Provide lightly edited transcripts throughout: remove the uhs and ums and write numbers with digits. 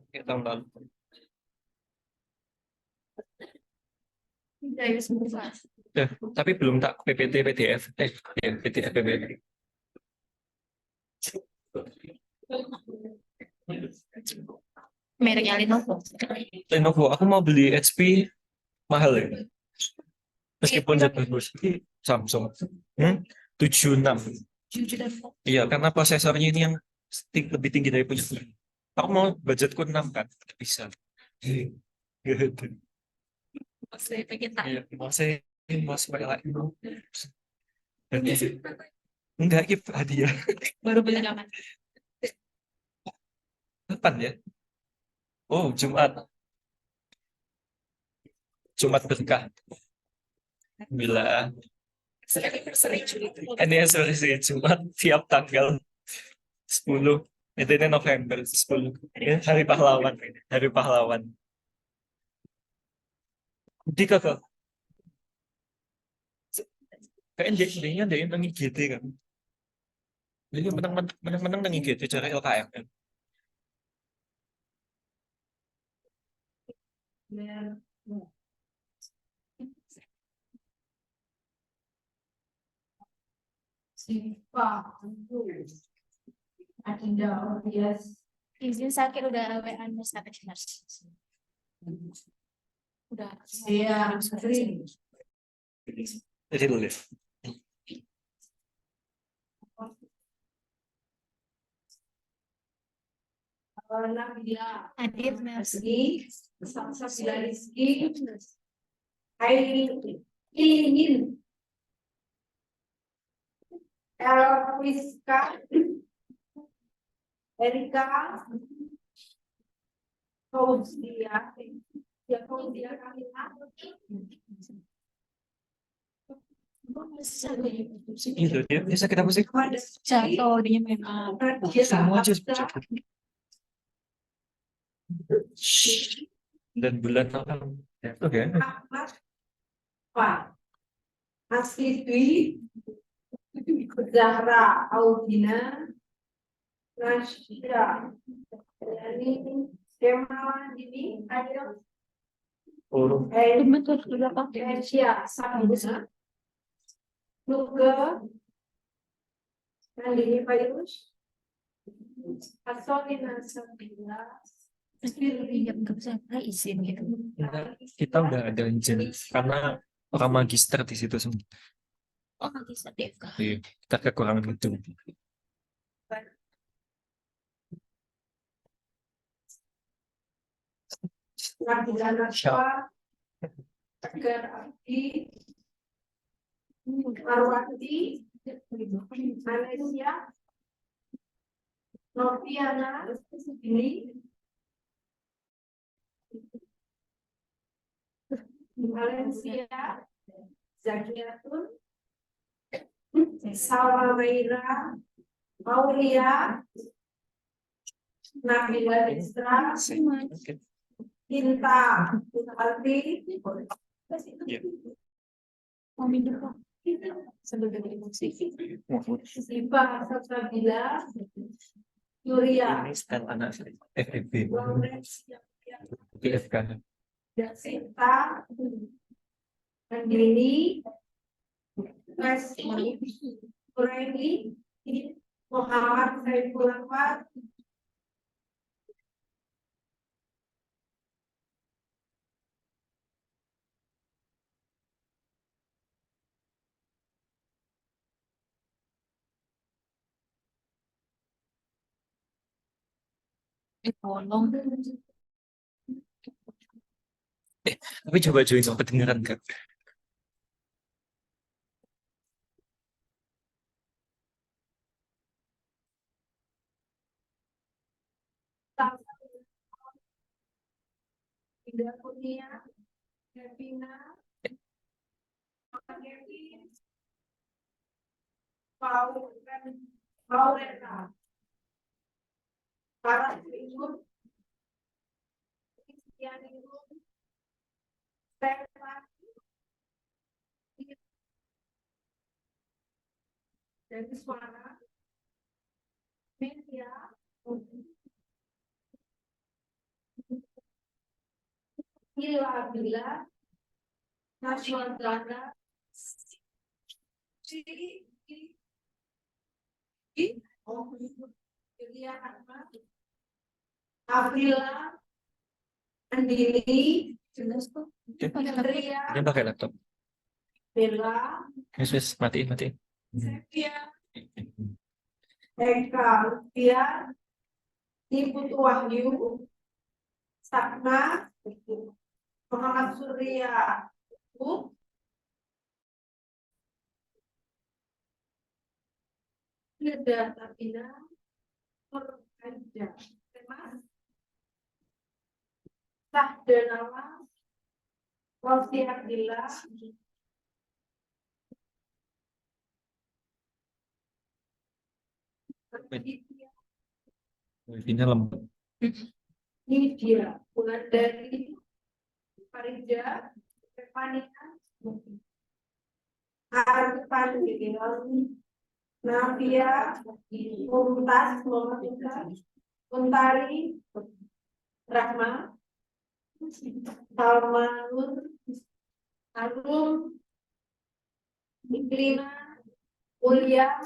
Kayak tahun lalu. Dari semua. Tapi belum tak PPT PDF. Ya, PDF PPT. Mereknya Lenovo. Lenovo, aku mau beli HP mahal ya. Meskipun bagus. Samsung. 76. Iya, karena prosesornya ini yang lebih tinggi dari punya. Aku mau budgetku 6 kan, bisa. Gitu. Masih kita. Iya, masih pakai lagi. Dan enggak, ini hadiah. Baru beli kapan? Kapan ya? Oh, Jumat berkah. Bila ini sih Jumat tiap tanggal 10. Itu ini November 10. Ini Hari Pahlawan. Hari Pahlawan. Di kakak. Kayaknya dia nang IGT kan. Dia menang nang IGT cara LKM kan. Izin sakit udah WA Mas udah. Iya, sering. Jadi dulu. Hadir Mas. Rizki, Sabila Rizki, Ilingin, Elviska, Erika, Fauzia, ya Fauzia Kamila, Itu dia bisa kita musik. Jatuh dia memang. Semua aja dan bulan apa? Oke. Ahmad, Pak, Asiswi, Zahra Audina, Rashida, ini Kemal ini ada Oh, Betul sudah pakai. Asia Sabina, Nuga, Nandini Virus, Asolina Sabina, Pinjam ke saya izin gitu. kita udah ada izin karena orang magister di situ semua. Oh nanti sedih kah? Iya, kita kekurangan itu. Nabila Naswa, Tegar Abdi, Marwati, Malaysia, Noviana, ini, Valencia, Zakiatun, Salmaira, Aulia, Nabila Isra, Tinta, Alfi, Iya. Mau minum kok? Sambil dengerin musik. Siva Sabila, Yuria, Ini stand anak FFB. Lawrence, PFK. Sinta, Andini, Kureli, Muhammad Saiful Ahmad, Tolong. Tapi coba join sama kedengeran kan? Ida Kurnia, Devina, Kevin, Paulena, Farah Imun, Kristiani, dari suara media bila nasional dana Aprila Andini jelas tuh Oke. Ria Ini pakai laptop. Bella Yes, matiin. Sepia Eka Lutfia Ibu Wahyu Sakna Muhammad Surya Bu Firda Tabina Nurhaja Temas Sahdanama Rosi Abdillah Ini lembut. ini dia bulan dari Farida Stefania Arfan Navia Mumtaz Untari Rahma Salmanur Agung Iklina Ulia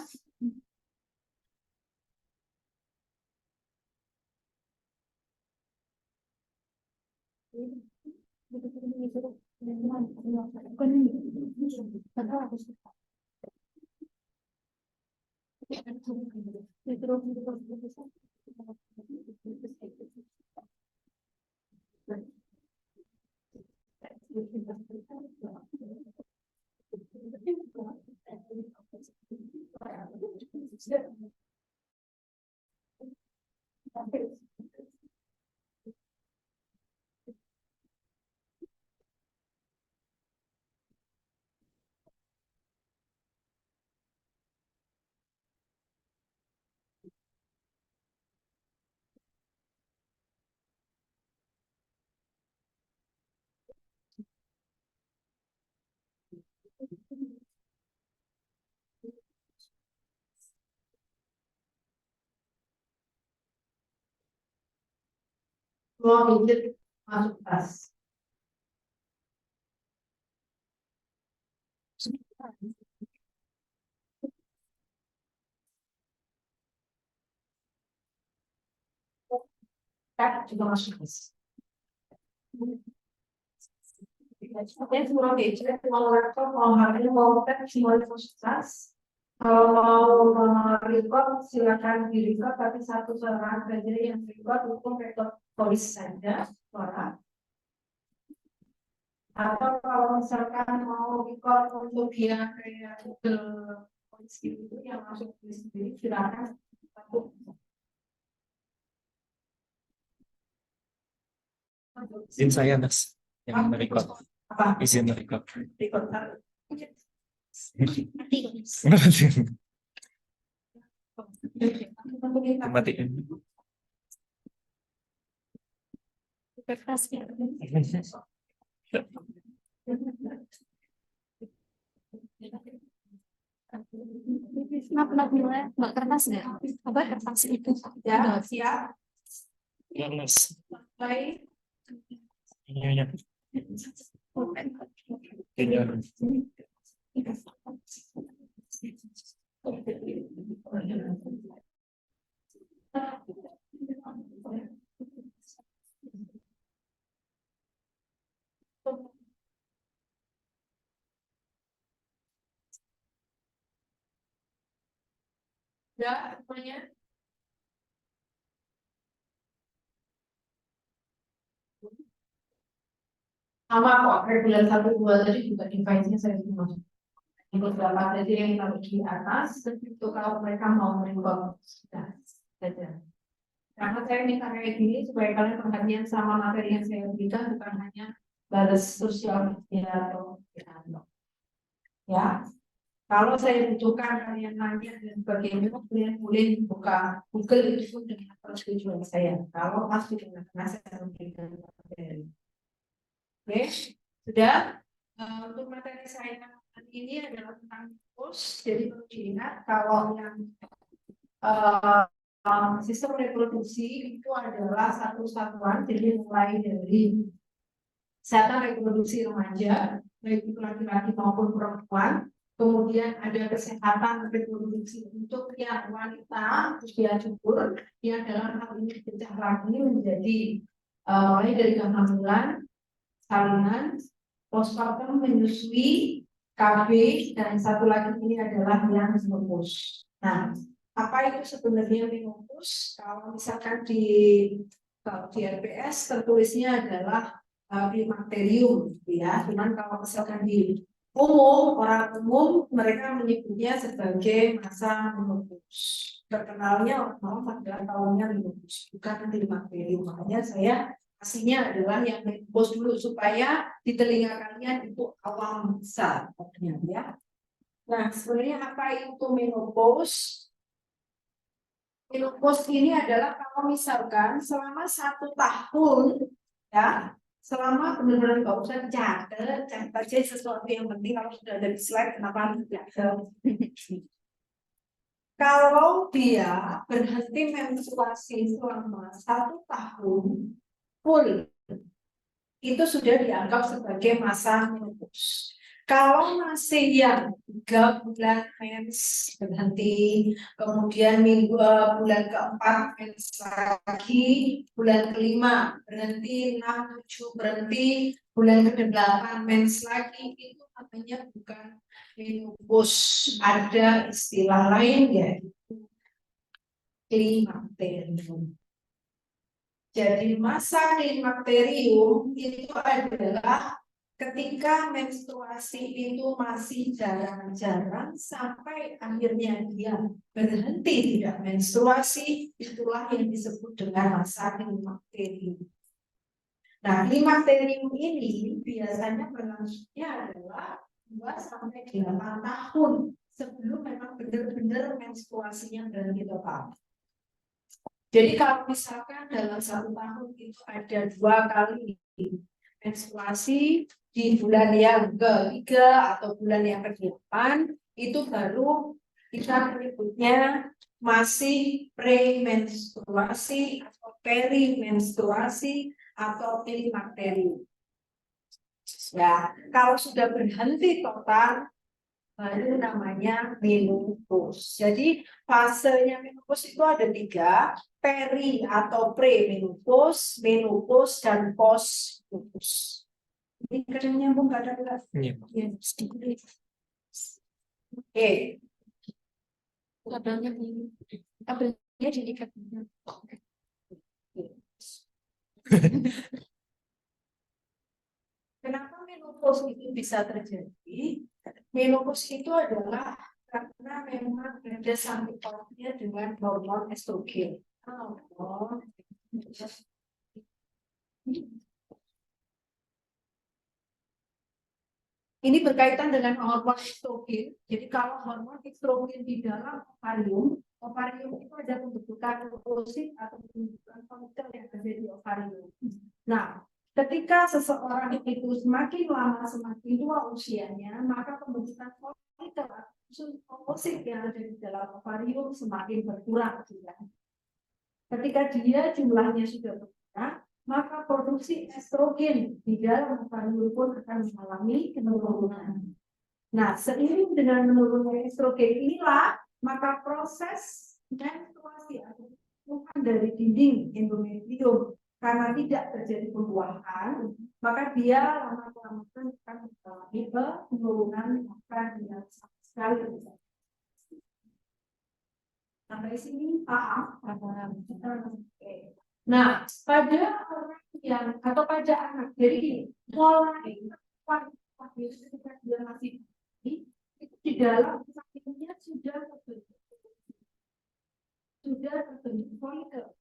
mau hijau masuk tas. Juga masuk tas. Oke, semua hijau, mau laptop, mau HP, mau pet, semua masuk tas. Kalau mau record silakan di record, tapi satu suara saja yang record untuk record voice saja suara. Atau kalau misalkan mau record untuk dia kayak Google Voice itu yang masuk di sendiri silakan. Izin saya, Mas, yang merecord. Apa? Izin merecord. Record. Matiin. Kertas ya. Kenapa mulai mbak kertas nggak? Apa kertas itu? Ya, siap. Ya, Mas. Baik. Iya. Iya. Ya, semuanya. Sama kok, bulan 1-2 tadi juga device-nya saya itu masuk. Di beberapa tadi yang taruh di atas, itu kalau mereka mau merecord saja. Karena saya minta kayak gini supaya kalian perhatian sama materi yang saya berikan, bukan hanya balas sosial media atau ya. Kalau saya butuhkan kalian nanya dan sebagainya, kalian boleh buka Google itu dengan persetujuan saya. Kalau pasti dengan saya memberikan materi. Oke, Sudah. Untuk materi saya hari ini adalah tentang menopause. Jadi perlu diingat kalau yang sistem reproduksi itu adalah satu satuan, jadi mulai dari kesehatan reproduksi remaja, baik itu laki-laki maupun perempuan. Kemudian ada kesehatan reproduksi untuk yang wanita usia subur, yang dalam hal ini pecah lagi menjadi mulai dari kehamilan, salinan, postpartum, menyusui, KB, dan satu lagi ini adalah yang menopause. Nah, apa itu sebenarnya menopause? Kalau misalkan di RPS tertulisnya adalah klimakterium, ya. Cuman kalau misalkan di orang umum mereka menyebutnya sebagai masa menopause. Terkenalnya orang pada tahunnya menopause, bukan klimakterium. Makanya saya aslinya adalah yang menopause dulu supaya di telinga kalian itu awam besar, ya. Nah, sebenarnya apa itu menopause? Menopause ini adalah kalau misalkan selama 1 tahun, ya, selama benar-benar nggak usah dicatat aja sesuatu yang penting. Kalau sudah ada di slide, kenapa tidak? Kalau dia berhenti menstruasi selama 1 tahun full, itu sudah dianggap sebagai masa menopause. Kalau masih yang 3 bulan mens berhenti, kemudian bulan keempat mens lagi, bulan kelima berhenti, 6, 7 berhenti, bulan ke-8 mens lagi, itu namanya bukan menopause. Ada istilah lain yaitu klimakterium. Jadi masa klimakterium itu adalah ketika menstruasi itu masih jarang-jarang sampai akhirnya dia berhenti tidak menstruasi, itulah yang disebut dengan masa klimakterium. Nah, klimakterium ini biasanya berlangsungnya adalah 2-8 tahun sebelum memang benar-benar menstruasinya berhenti total. Jadi kalau misalkan dalam 1 tahun itu ada 2 kali menstruasi di bulan yang ke-3 atau bulan yang ke-8, itu baru kita menyebutnya masih premenstruasi atau perimenstruasi atau klimakterium. Ya, kalau sudah berhenti total baru namanya menopause. Jadi fasenya menopause itu ada 3, peri atau pre-menopause, menopause, dan post-menopause. Ini kadang nyambung nggak ada kelas? Iya. Ya, sedikit. Oke. Labelnya ini. Labelnya diikat. Kenapa menopause itu bisa terjadi? Menopause itu adalah karena memang ada sangkut pautnya dengan hormon estrogen. Ini berkaitan dengan hormon estrogen. Jadi kalau hormon estrogen di dalam ovarium itu ada pembentukan oosit atau pembentukan folikel yang ada di ovarium. Nah, ketika seseorang itu semakin lama semakin tua usianya, maka pembentukan folikel atau oosit yang ada di dalam ovarium semakin berkurang. Ketika dia jumlahnya sudah berkurang, maka produksi estrogen di dalam ovarium pun akan mengalami penurunan. Nah, seiring dengan menurunnya estrogen inilah, maka proses menstruasi atau pembentukan dari dinding endometrium karena tidak terjadi pembuahan, maka dia lama-kelamaan akan mengalami penurunan maka dia sama sekali. Sampai sini paham? Nah, pada orang yang atau pada anak, jadi mulai ketika dia masih itu di dalam sakitnya sudah terbentuk folikel.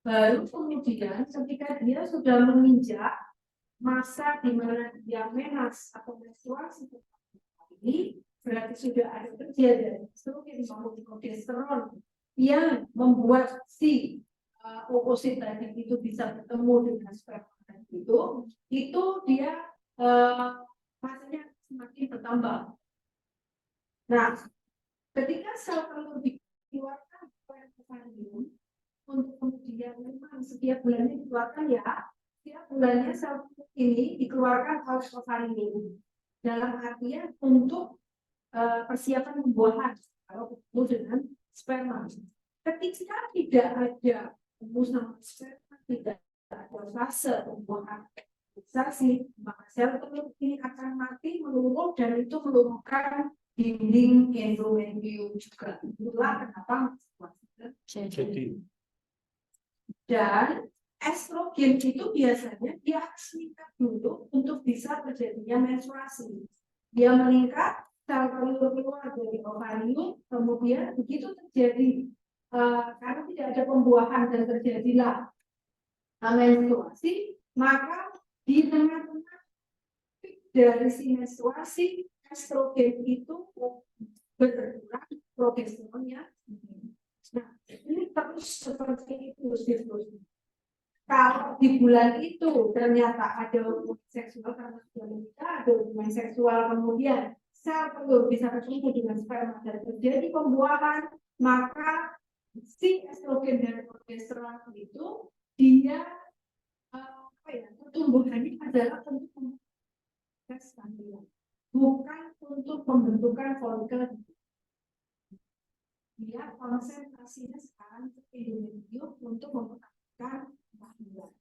Baru kemudian ketika dia sudah menginjak masa di mana dia menas atau menstruasi ini, berarti sudah ada kerja dari estrogen maupun progesteron yang membuat si oosit tadi itu bisa bertemu dengan sperma itu dia masanya semakin bertambah. Nah, ketika sel telur dikeluarkan oleh ovarium, untuk kemudian memang setiap bulannya dikeluarkan ya, setiap bulannya sel ini dikeluarkan oleh ovarium dalam artian untuk persiapan pembuahan kalau ketemu dengan sperma. Ketika tidak ada hembusan sperma, tidak ada fase pembuahan fertilisasi, maka sel telur ini akan mati meluruh dan itu meluruhkan dinding endometrium juga. Itulah kenapa Jadi dan estrogen itu biasanya dia harus meningkat dulu untuk bisa terjadinya menstruasi. Dia meningkat, sel telur keluar dari ovarium, kemudian begitu terjadi karena tidak ada pembuahan dan terjadilah menstruasi, maka di tengah-tengah dari si menstruasi estrogen itu berkurang progesteronnya. Nah, ini terus seperti itu siklus. Kalau di bulan itu ternyata ada hubungan seksual karena sudah menikah, ada hubungan seksual kemudian sel telur bisa bertemu dengan sperma dan terjadi pembuahan, maka si estrogen dan progesteron itu dia pertumbuhannya adalah untuk kestabilan, bukan untuk pembentukan folikel. Dia konsentrasinya sekarang ke endometrium untuk mempertahankan kehamilan.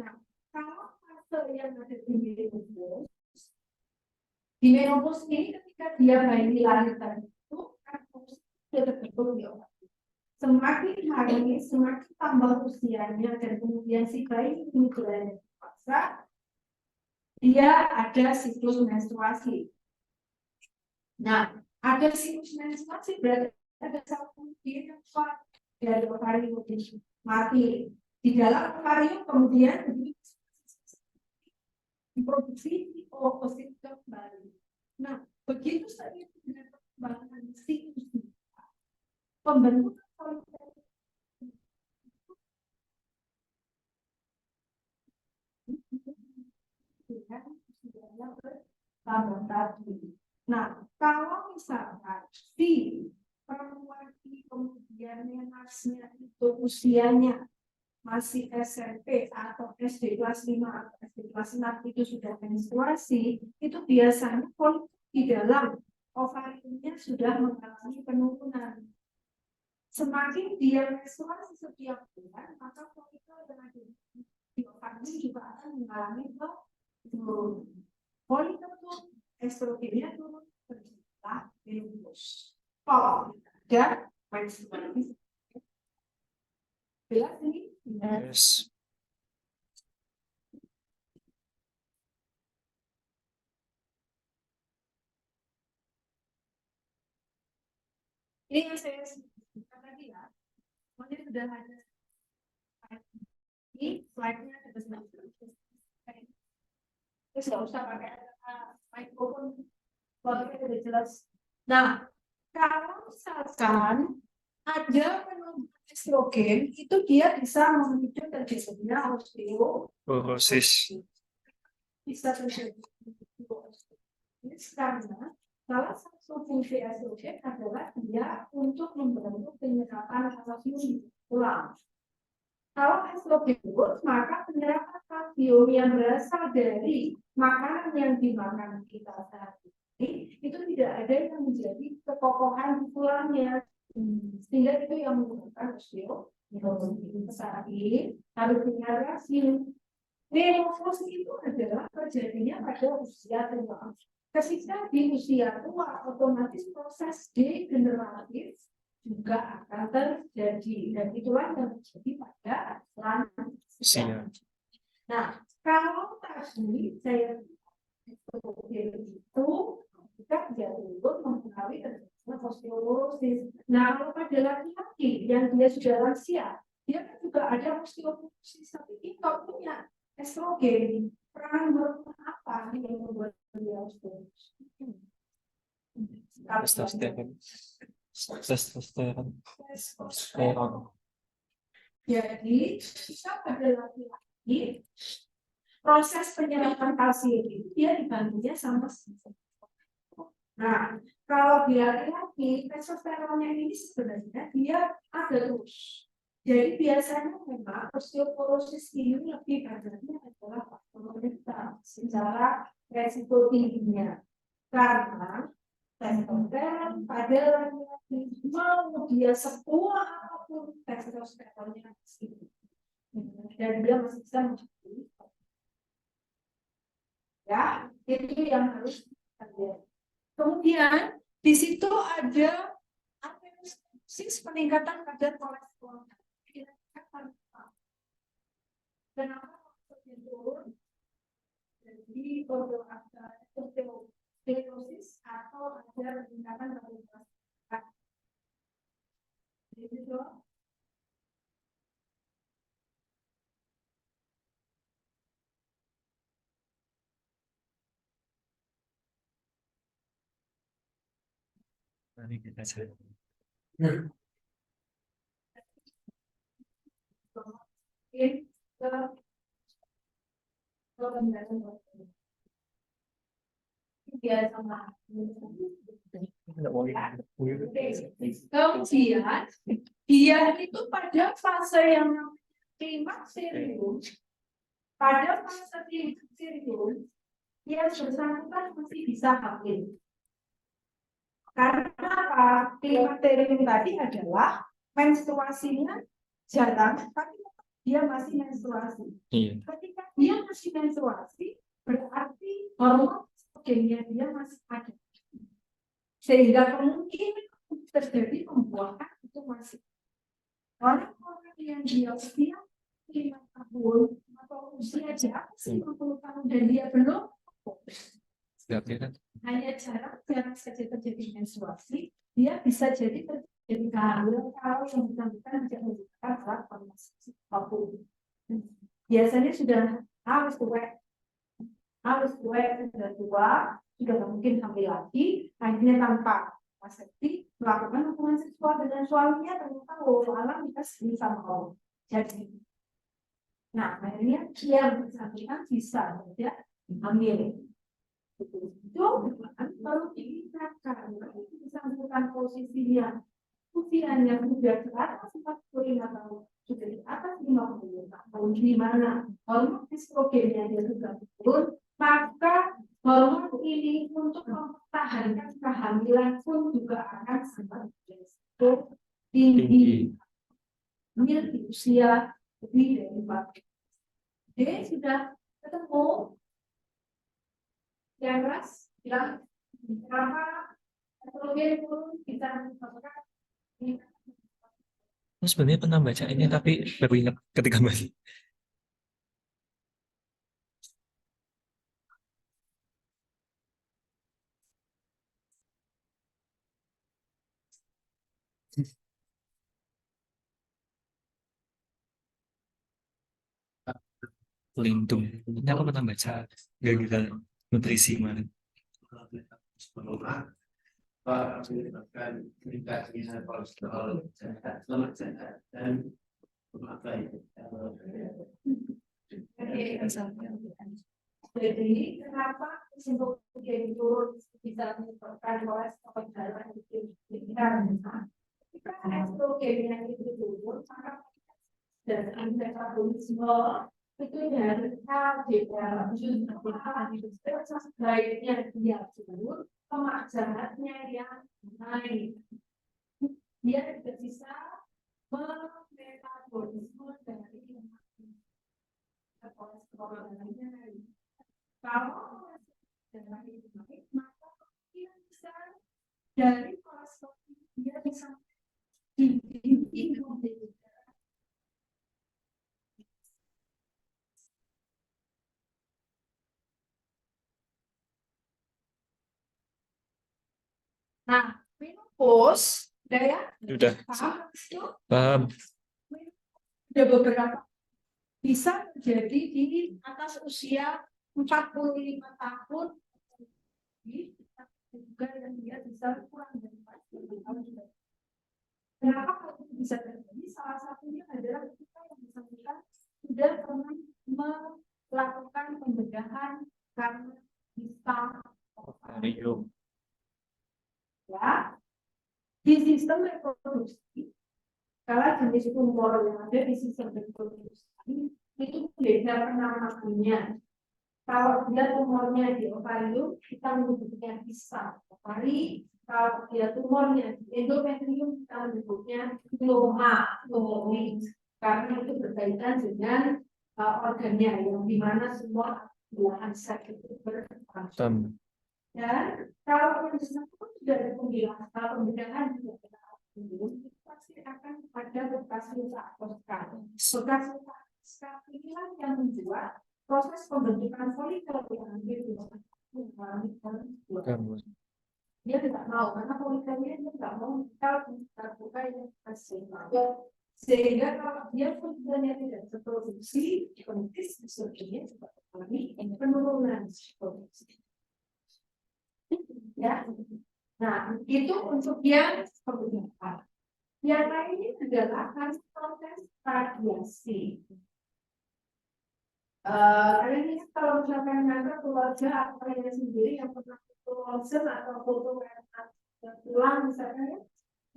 Nah, kalau fase yang ada di menopause ini ketika dia bayi lahir tadi itu kan sudah terbentuk di otak. Semakin hari semakin tambah usianya dan kemudian si bayi ini berada dewasa, dia ada siklus menstruasi. Nah, ada siklus menstruasi berarti ada satu yang kuat dari ovarium mati di dalam ovarium, kemudian diproduksi oosit kembali. Nah, begitu saja dengan perkembangan siklus pembentukan folikel dengan usianya bertambah tadi. Nah, kalau misalkan si perempuan kemudian menasnya itu usianya masih SMP atau SD kelas 5 atau SD kelas 6 itu sudah menstruasi, itu biasanya folikel di dalam ovariumnya sudah mengalami penurunan. Semakin dia menstruasi setiap bulan, maka folikel yang ada di ovarium juga akan mengalami penurunan. Folikel itu estrogennya turun tercipta menopause. Kalau ada menstruasi, jelas ini? yes. Ini yang saya sebutkan tadi ya, mungkin sudah ada ini slide-nya ada semacam. Terus nggak usah pakai mikrofon, kalau sudah jelas. Nah, kalau misalkan ada penumbuhan estrogen, itu dia bisa memicu terjadinya Porosis. bisa terjadi karena salah satu fungsi estrogen adalah dia untuk membantu penyerapan kalsium tulang. Kalau estrogen turun, maka penyerapan kalsium yang berasal dari makanan yang dimakan kita saat ini itu tidak ada yang menjadi kekokohan di tulangnya, sehingga itu yang menyebabkan osteoporosis. Saat ini harus punya kalsium. Menopause itu adalah terjadinya pada usia tua. Ketika di usia tua, otomatis proses degeneratif juga akan terjadi, dan itulah yang terjadi pada lansia. Nah, kalau tadi saya itu kita jatuh mempengaruhi terjadinya osteoporosis. Nah, kalau pada laki-laki yang dia sudah lansia, dia juga ada osteoporosis, tapi kita punya estrogen. Peran apa yang membuat dia osteoporosis? Testosteron. Jadi, bisa pada laki-laki ini proses penyerapan kalsium itu dia dibantunya sama sel. Nah, kalau di laki-laki testosteronnya ini sebenarnya dia ada terus. Jadi biasanya memang osteoporosis ini lebih banyaknya adalah faktor mental secara resiko tingginya. Karena testosteron pada laki-laki mau dia sekuat apapun testosteronnya tinggi. Dan dia masih bisa mencuri. Ya, itu yang harus terjadi. Kemudian di situ ada aterosklerosis, peningkatan kadar kolesterol. Kenapa maksudnya turun? Jadi kalau ada osteoporosis atau ada peningkatan kadar kolesterol. Jadi itu Mari kita cari. mungkin ke pembahasan dia sama. Kemudian dia itu pada fase yang klimakserium, pada fase klimakserium dia bersangkutan masih bisa hamil. Karena apa? Klimakserium tadi adalah menstruasinya jarang, tapi dia masih menstruasi. Iya. Ketika dia masih menstruasi, berarti hormon estrogennya dia masih ada. Sehingga kemungkinan terjadi pembuahan itu masih. Orang-orang yang dia usia 5 tahun atau usia di atas 50 tahun dan dia belum hanya jarang saja terjadi menstruasi, dia bisa jadi terjadi kehamilan kalau yang bersangkutan tidak membutuhkan alat kontrasepsi apapun. Biasanya sudah harus tua, sudah tua, sudah mungkin hamil lagi, akhirnya tanpa kontrasepsi melakukan hubungan seksual dengan suaminya, ternyata alam kita sendiri sama Allah. Jadi, nah akhirnya dia bersangkutan bisa tidak hamil. Itu baru dikatakan bersangkutan posisinya usianya sudah di atas 45 tahun, sudah di atas 50 tahun, di mana hormon estrogennya dia sudah turun, maka hormon ini untuk mempertahankan kehamilan pun juga akan sangat beresiko tinggi. Hamil di usia lebih dari 40. Jadi sudah ketemu yang keras bilang kenapa estrogen turun bisa menyebabkan Aku sebenarnya pernah baca ini tapi baru ingat ketika masih. Pelindung. Ini aku pernah baca gagal nutrisi kemarin. menyebabkan meningkatnya kolesterol lemak jahat dan memakai jadi kenapa estrogen turun bisa menyebabkan kolesterol darah itu karena ketika estrogennya itu turun maka dan metabolisme itu dari justru sebaiknya dia turun, lemak jahatnya yang naik. Dia tidak bisa memetabolisme dari kolesterol darahnya naik. Kalau darah itu naik, maka kemungkinan besar dari kolesterol dia bisa tinggi. Nah, menopause, ya, Sudah. paham itu? Paham. Ada beberapa bisa terjadi di atas usia 45 tahun, juga yang dia bisa kurang dari 40 tahun. Kenapa kalau itu bisa terjadi? Salah satunya adalah ketika yang bersangkutan sudah pernah Iya. Ya, di sistem reproduksi, kalau jenis tumor yang ada di sistem reproduksi itu beda penamaannya. Kalau dia tumornya di ovarium, kita menyebutnya pisang ovari. Kalau dia tumornya di endometrium, kita menyebutnya gloma ovoid. Karena itu berkaitan dengan organnya yang dimana semua belahan sel itu berfungsi. Dan kalau yang disebut sudah ada pembedahan juga itu pasti akan ada bekas luka sekali. Bekas luka sekali inilah yang membuat proses pembentukan folikel yang hampir mengalami gangguan. Dia tidak mau karena folikelnya dia tidak mau terbuka yang sehingga kalau dia folikelnya tidak terproduksi, otomatis estrogennya juga mengalami penurunan produksi. Ya, nah itu untuk yang pembedahan. Yang lainnya adalah proses radiasi. Kalian ini kalau misalkan nanti keluarga atau kalian sendiri yang pernah foto ronsen atau foto tulang misalnya,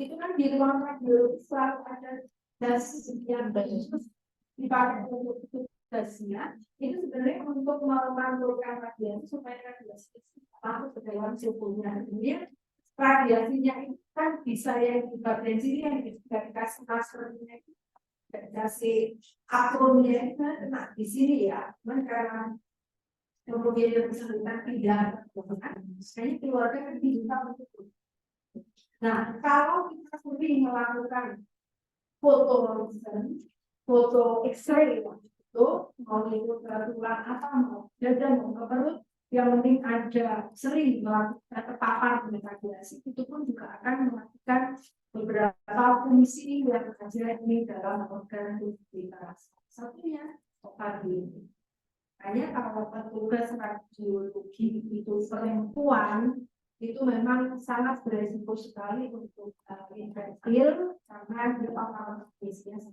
itu kan di ruang radiologi selalu ada dasi yang khusus dipakai untuk dasnya. Itu sebenarnya untuk memantulkan radiasi supaya radiasi masuk ke dalam tubuhnya. Kemudian radiasinya itu kan bisa yang di bagian sini yang dikasih maskernya itu radiasi atomnya itu kena di sini ya. Karena kemudian yang bersangkutan tidak kayaknya keluarga kan diminta untuk itu. Nah, kalau kita sendiri melakukan foto ronsen, foto X-ray itu mau itu tulang apa mau dada mau perut, yang penting ada sering melakukan terpapar dengan radiasi, itu pun juga akan melakukan beberapa fungsi yang ada ini dalam organ tubuh kita. Satunya ovarium. Hanya kalau petugas radiologi itu perempuan itu memang sangat beresiko sekali untuk infeksi karena dia paparan spesies.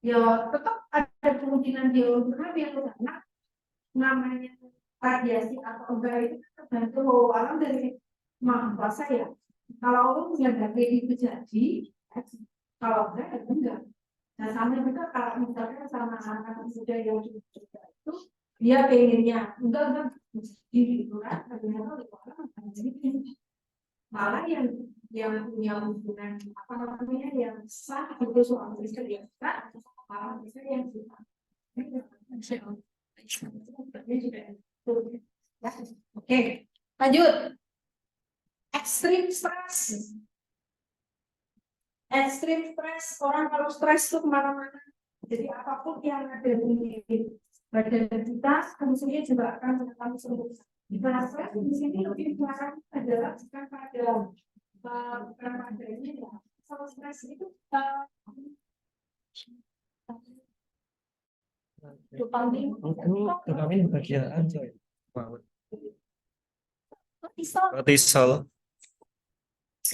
Ya tetap ada kemungkinan dia untuk hamil karena namanya radiasi atau enggak itu tergantung orang dari mampu saya. Kalau orang punya itu jadi, kalau enggak. Nah sama juga kalau misalnya sama anak muda yang juga itu dia pengennya enggak gitu kan, ternyata orang jadi malah yang punya hubungan apa namanya yang sah itu suami istri yang sah malah istri yang suka. Oke, lanjut. Ekstrim stres. Ekstrim stres, orang kalau stres itu kemana-mana. Jadi apapun yang ada di badan kita, fungsinya juga akan mengalami sembuh. Nah, stres di sini lebih parah adalah bukan pada ini ya. Kalau stres itu dopamin bagian aja ya. Kortisol.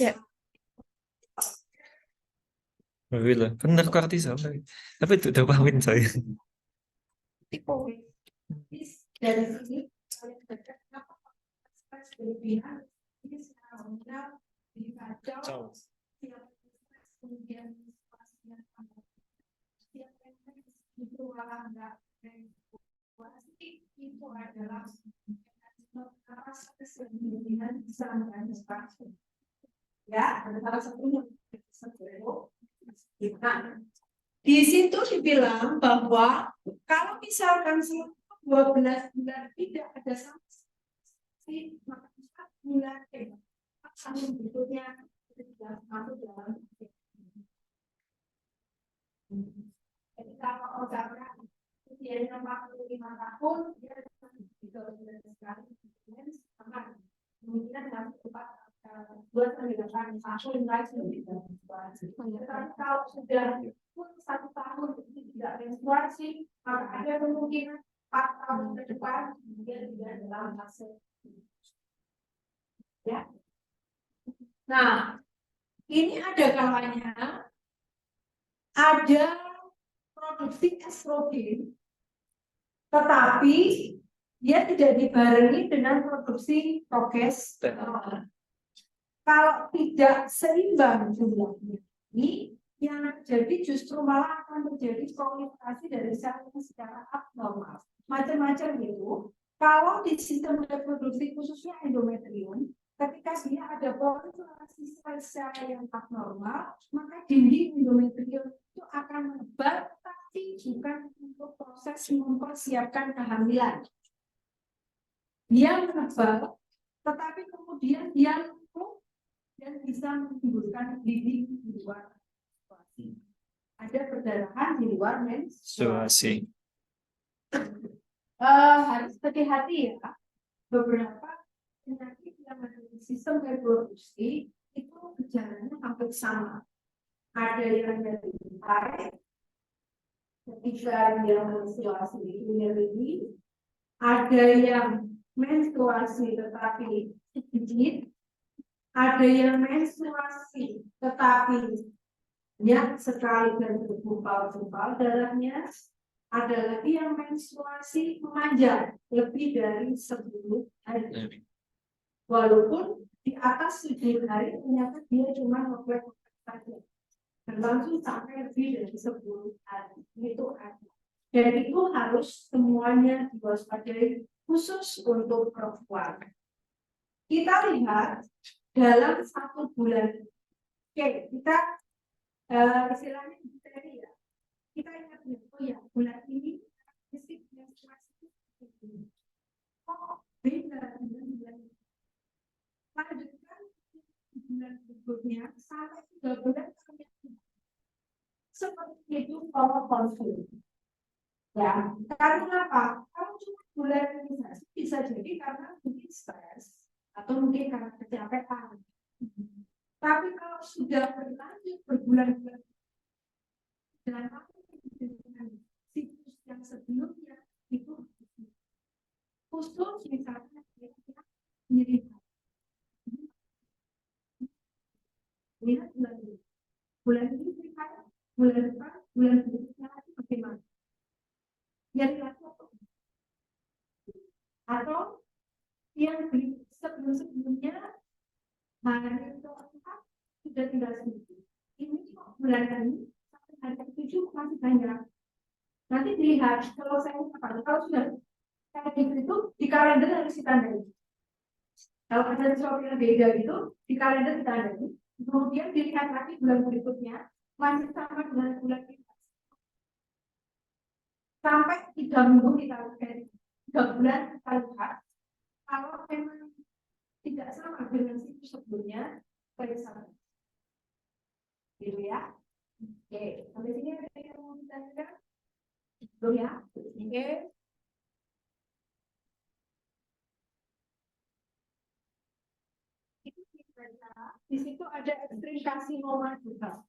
Ya. Benar kortisol. Tapi itu dopamin saya. Dari sini stres berlebihan ini sekarang dikacau kemudian itu malah enggak itu adalah berlebihan bisa mengantisipasi ya ada salah satunya di situ dibilang bahwa kalau misalkan selama 12 bulan tidak ada sanksi maka 4 bulan tahun berikutnya tidak masuk dalam jadi kalau orangnya usianya 45 tahun dia bisa sekali kemungkinan dalam cepat 2-3 tahun lagi kalau sudah pun 1 tahun tidak menstruasi maka ada kemungkinan 4 tahun ke depan dia tidak dalam fase ya. Nah ini ada kalanya ada produksi estrogen tetapi dia tidak dibarengi dengan produksi progesteron. Kalau tidak seimbang jumlahnya, ini yang jadi justru malah akan terjadi proliferasi dari sel secara abnormal. Macam-macam itu. Kalau di sistem reproduksi khususnya endometrium, ketika dia ada proliferasi sel-sel yang abnormal, maka dinding endometrium itu akan melebar, tapi bukan untuk proses mempersiapkan kehamilan. Dia menebal, tetapi kemudian dia lumpuh dan bisa menimbulkan bleeding di luar menstruasi. Ada perdarahan di luar menstruasi. Harus hati-hati ya. Beberapa penyakit yang ada di sistem reproduksi itu gejalanya hampir sama. Ada yang dari haid, ketika dia menstruasi ini, ada yang menstruasi tetapi sedikit, ada yang menstruasi tetapi banyak sekali dan bergumpal-gumpal darahnya, ada lagi yang menstruasi memanjang lebih dari 10 hari. Walaupun di atas 7 hari ternyata dia cuma ngeflek saja. Berlangsung sampai lebih dari 10 hari. Itu ada. Dan itu harus semuanya diwaspadai khusus untuk perempuan. Kita lihat dalam 1 bulan. Oke, kita istilahnya diteri ya. Kita ingat oh ya, bulan ini fisik menstruasi ini. Oh, beda dengan bulan ini. Lanjutkan bulan berikutnya sampai 3 bulan seperti itu kalau konflik. Ya, karena apa? Kalau cuma bulan ini bisa jadi karena mungkin stres atau mungkin karena kecapean. Tapi kalau sudah berlanjut berbulan-bulan dan dengan siklus yang sebelumnya itu khusus misalnya mirip lihat bulan ini bulan depan bulan berikutnya bagaimana yang dilakukan atau yang sebelumnya hari keempat sudah tinggal sedikit ini kok bulan ini hari ke-7 masih banyak. Nanti dilihat kalau saya kalau sudah kayak gitu di kalender harus ditandai. Kalau ada sesuatu yang beda itu di kalender ditandai. Kemudian dilihat lagi bulan berikutnya masih sama dengan bulan kita. Sampai 3 minggu kita lihat 3 bulan kita lihat. Kalau memang tidak sama dengan siklus sebelumnya, periksa. Gitu ya. Oke, sampai sini ada yang mau ditanyakan? Belum ya? Oke. Di situ ada ekstrim karsinoma juga.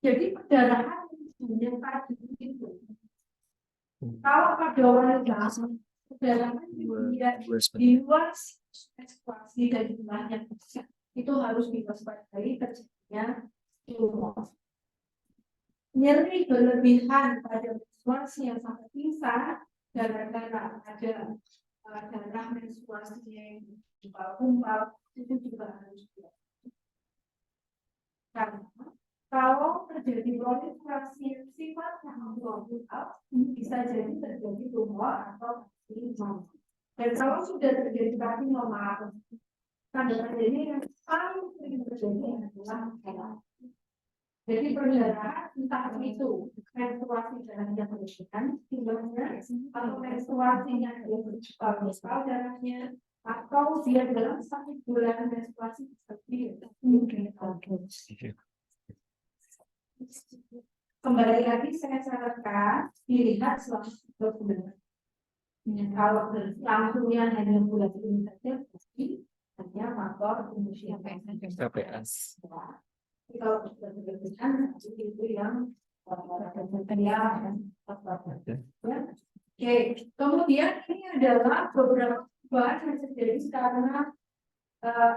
Jadi perdarahan yang tadi itu. Kalau pada wanita, perdarahan di luar menstruasi dan jumlahnya itu harus diwaspadai terjadinya tumor. Nyeri berlebihan pada menstruasi yang sangat pingsan gara-gara ada darah menstruasi yang gumpal-gumpal itu juga harus dilakukan. Karena kalau terjadi proliferasi yang sifatnya gumpal, bisa jadi terjadi tumor atau karsinoma. Dan kalau sudah terjadi karsinoma, tanda-tandanya yang paling sering terjadi adalah kelainan. Jadi perdarahan entah itu menstruasi darahnya berlebihan timbulnya atau menstruasinya yang bergumpal darahnya atau dia dalam 1 bulan menstruasi seperti itu. Kembali lagi saya sarankan dilihat selama 3 bulan. Kalau langsungnya hanya bulan ini saja pasti hanya faktor kemudian KPS. kalau sudah berlebihan itu yang Oke, kemudian ini adalah beberapa perubahan yang terjadi karena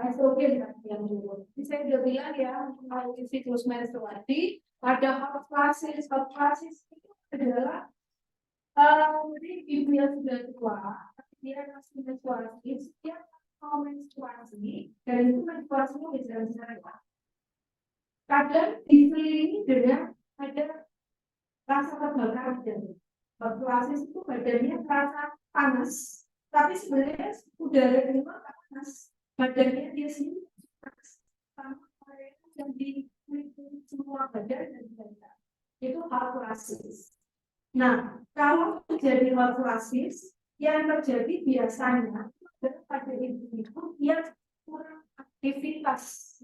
estrogen yang turun. Saya sudah bilang ya, melalui siklus menstruasi ada hot flashes itu adalah ibu yang sudah tua, dia masih menstruasi, dia mau menstruasi, dan itu menstruasinya bisa kadang dikelilingi dengan ada rasa terbakar badan. Menstruasi itu badannya terasa panas, tapi sebenarnya udara di luar nggak panas, badannya dia sendiri panas, sama area yang di semua badan dan badan. Itu halorasis. Nah, kalau terjadi halorasis, yang terjadi biasanya pada individu yang kurang aktivitas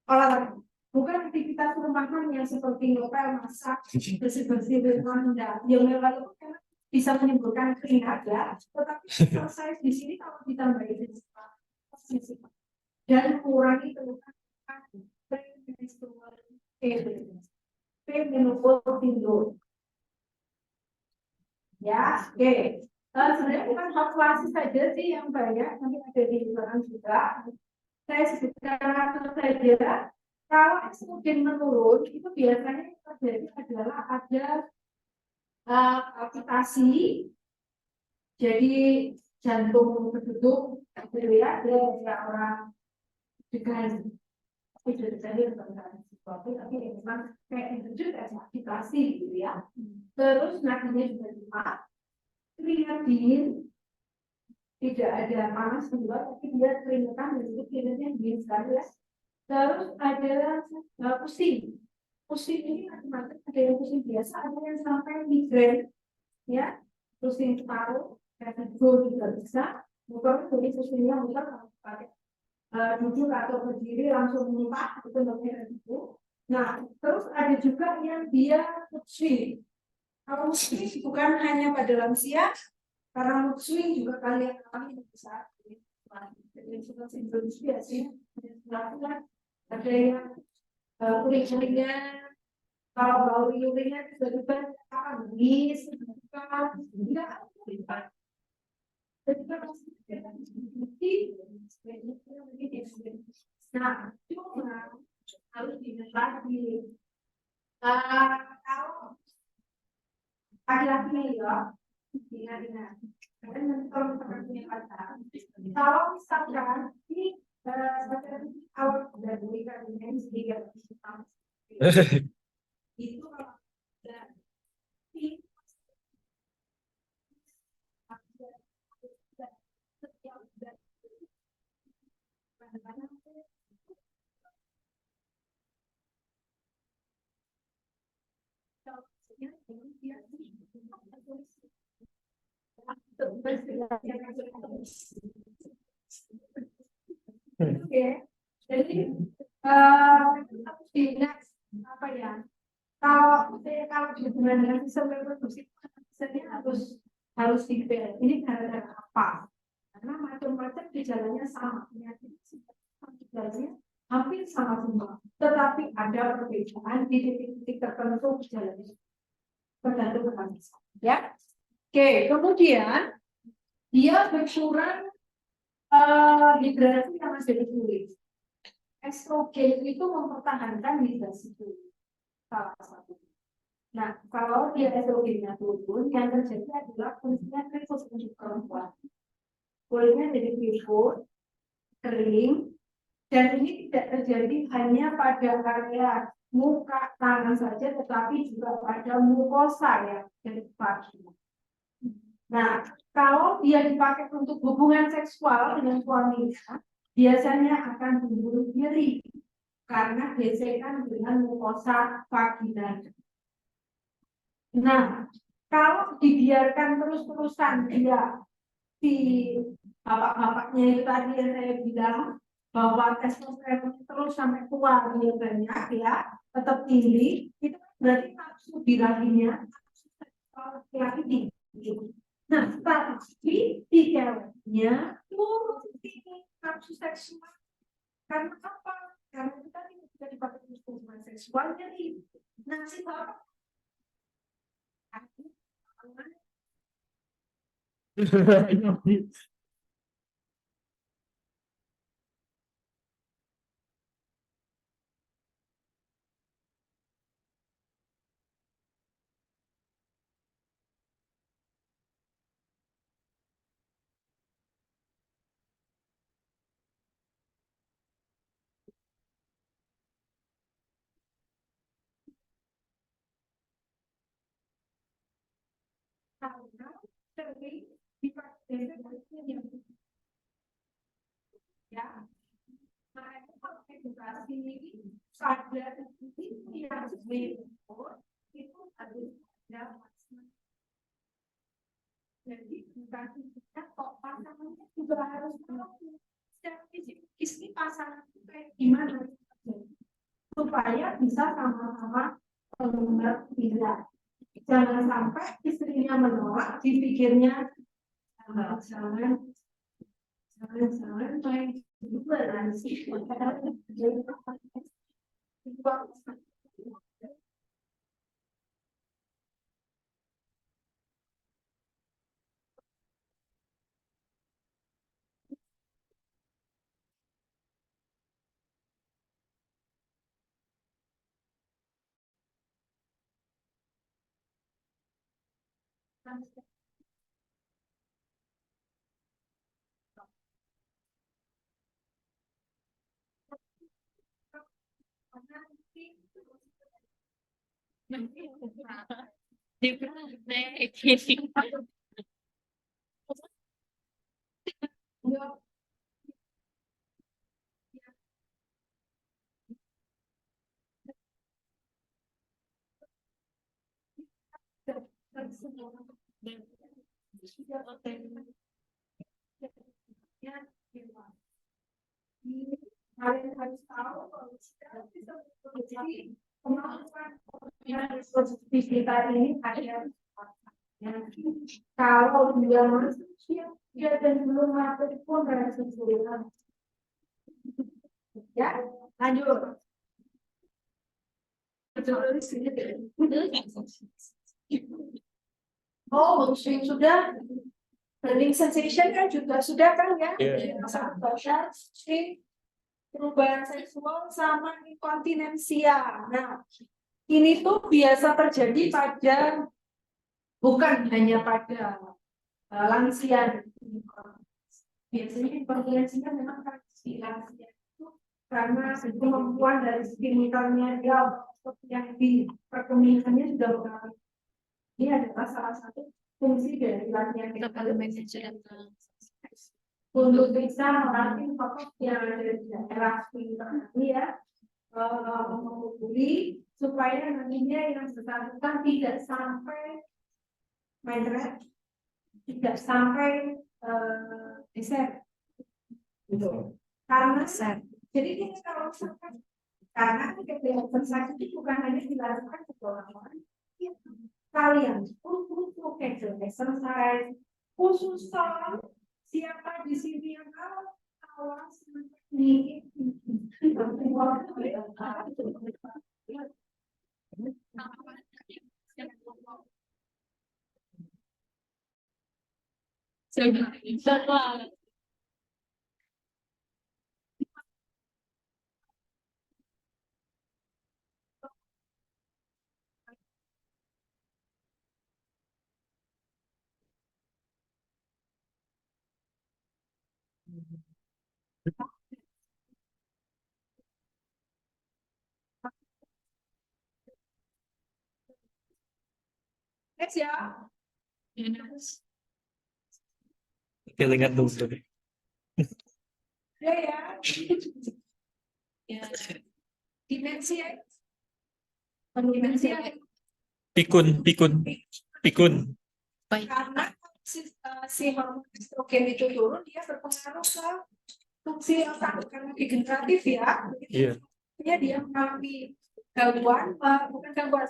olahraga, bukan aktivitas rumahan yang seperti ngepel, masak, bersih-bersih di rumah, enggak. Yang memang itu kan bisa menimbulkan keringat ya, tetapi selesai di sini kalau ditambah intensitas dan mengurangi keluhan premenstrual sindrom. Ya, oke. Sebenarnya bukan halorasis saja sih yang banyak, nanti ada di belakang juga. Saya sebutkan saja, kalau estrogen menurun, itu biasanya yang terjadi adalah ada palpitasi, jadi jantung berduduk, ya, orang dengan tidak terjadi sesuatu, tapi memang kayak itu juga palpitasi, gitu ya. Terus nadinya juga lemah, keringat dingin, tidak ada panas keluar, tapi dia keringatan dan itu keringatnya dingin sekali ya. Terus ada pusing. Pusing ini macam-macam, ada yang pusing biasa, ada yang sampai migrain, ya, pusing separuh, kayak tidur juga bisa. Bukan jadi pusingnya bukan pakai duduk atau berdiri langsung muntah, itu namanya itu. Nah, terus ada juga yang dia swing. Kalau swing bukan hanya pada lansia, karena mood swing juga kalian alami bisa. Jadi seperti Indonesia sih, ada yang uring-uringnya, kalau bau uringnya tiba-tiba habis, enggak. Nah, cuma harus diingat lagi. Kalau laki-laki ya, ingat-ingat. Kalau misalkan punya pacar, kalau misalkan ini awal dari nikah ini sedikit itu kalau dari Oke, jadi harus diingat apa ya? Kalau hubungan dengan sistem reproduksi, misalnya harus detail. Ini gara-gara apa? Karena macam-macam gejalanya sama, penyakit gejalanya hampir sama semua, tetapi ada perbedaan di titik-titik tertentu gejalanya. Tergantung dengan ya. Oke, kemudian dia berkurang hidrasi yang ada di kulit. Estrogen itu mempertahankan hidrasi kulit, salah satu. Nah, kalau dia estrogennya turun, yang terjadi adalah fungsinya krisis untuk perempuan. Kulitnya jadi pivot, kering, dan ini tidak terjadi hanya pada area muka tangan saja, tetapi juga pada mukosa ya, dari vagina. Nah, kalau dia dipakai untuk hubungan seksual dengan suaminya, biasanya akan timbul nyeri karena gesekan dengan mukosa vagina. Nah, kalau dibiarkan terus-terusan dia si bapak-bapaknya itu tadi yang saya bilang bahwa testosteron terus sampai tua dia banyak ya, tetap tinggi, itu berarti nafsu birahinya laki-laki tinggi. Nah, tapi di ceweknya turun tinggi nafsu seksual. Karena apa? Karena itu tadi tidak dipakai untuk hubungan seksual, jadi nah si bapak sering dipakai ya. Mereka kalau edukasi sadar ini harus diukur itu harus ada makna. Jadi bukan kita kok pasangannya juga harus tahu secara fisikis ini pasangan itu kayak gimana supaya bisa sama-sama mengerti. Jangan sampai istrinya menolak, dipikirnya jangan baik juga nanti. Kalian harus tahu kalau jadi kemampuan kita ini ada kalau dia manusia dia dan belum mati pun berhasil ya lanjut oh sudah burning sensation kan juga sudah kan ya sangat banyak perubahan seksual sama inkontinensia. Nah, ini tuh biasa terjadi pada bukan hanya pada lansia. Biasanya inkontinensia memang di lansia itu karena kemampuan dari skimitalnya dia yang di perkembangannya sudah mengalami. Ini adalah salah satu fungsi dari lansia untuk bisa melatih fokus yang ada di daerah sekitar ya menghubungi supaya nantinya yang bersangkutan tidak sampai mindset, tidak sampai deser gitu. Karena jadi ini kalau misalkan karena kegiatan sensasi itu bukan hanya dilakukan ke orang-orang kalian untuk exercise khusus siapa di sini yang awas nih next ya. Kelingan dulu. Ya. Dimensi Pikun. karena si hormon estrogen itu turun dia berpengaruh ke fungsi otak karena degeneratif ya. Iya. Dia mengalami gangguan bukan gangguan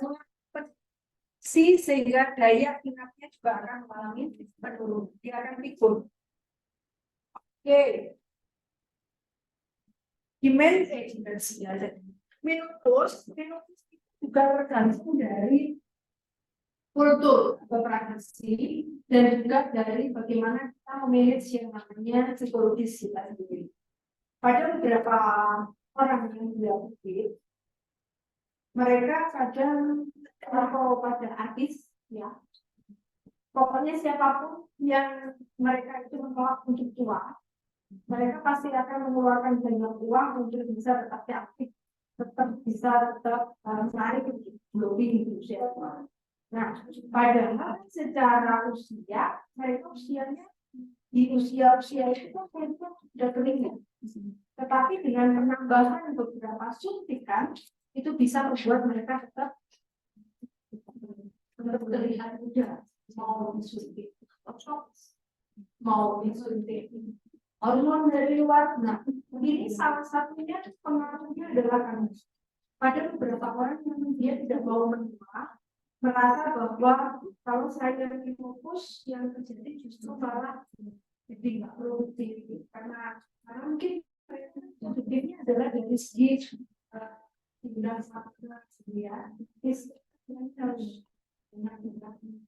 sehingga daya ingatnya juga akan mengalami menurun. Dia akan pikun. Oke. Dimensi menopause juga tergantung dari kultur atau tradisi dan juga dari bagaimana kita memanage yang namanya psikologis kita sendiri. Pada beberapa orang yang diabetes, mereka kadang atau pada artis ya, pokoknya siapapun yang mereka itu menolak untuk tua, mereka pasti akan mengeluarkan banyak uang untuk bisa tetap aktif, tetap menarik lebih di usia tua. Nah, padahal secara usia, mereka usianya di usia-usia itu kan mereka sudah kering ya. Tetapi dengan menambahkan beberapa suntikan, itu bisa membuat mereka tetap terlihat muda. Mau disuntik, mau disuntik hormon dari luar. Nah, ini salah satunya pengaruhnya adalah karena pada beberapa orang yang dia tidak mau menua, merasa bahwa kalau saya fokus yang terjadi justru malah jadi nggak produktif karena mungkin produktifnya adalah dari segi tinggal sama dia harus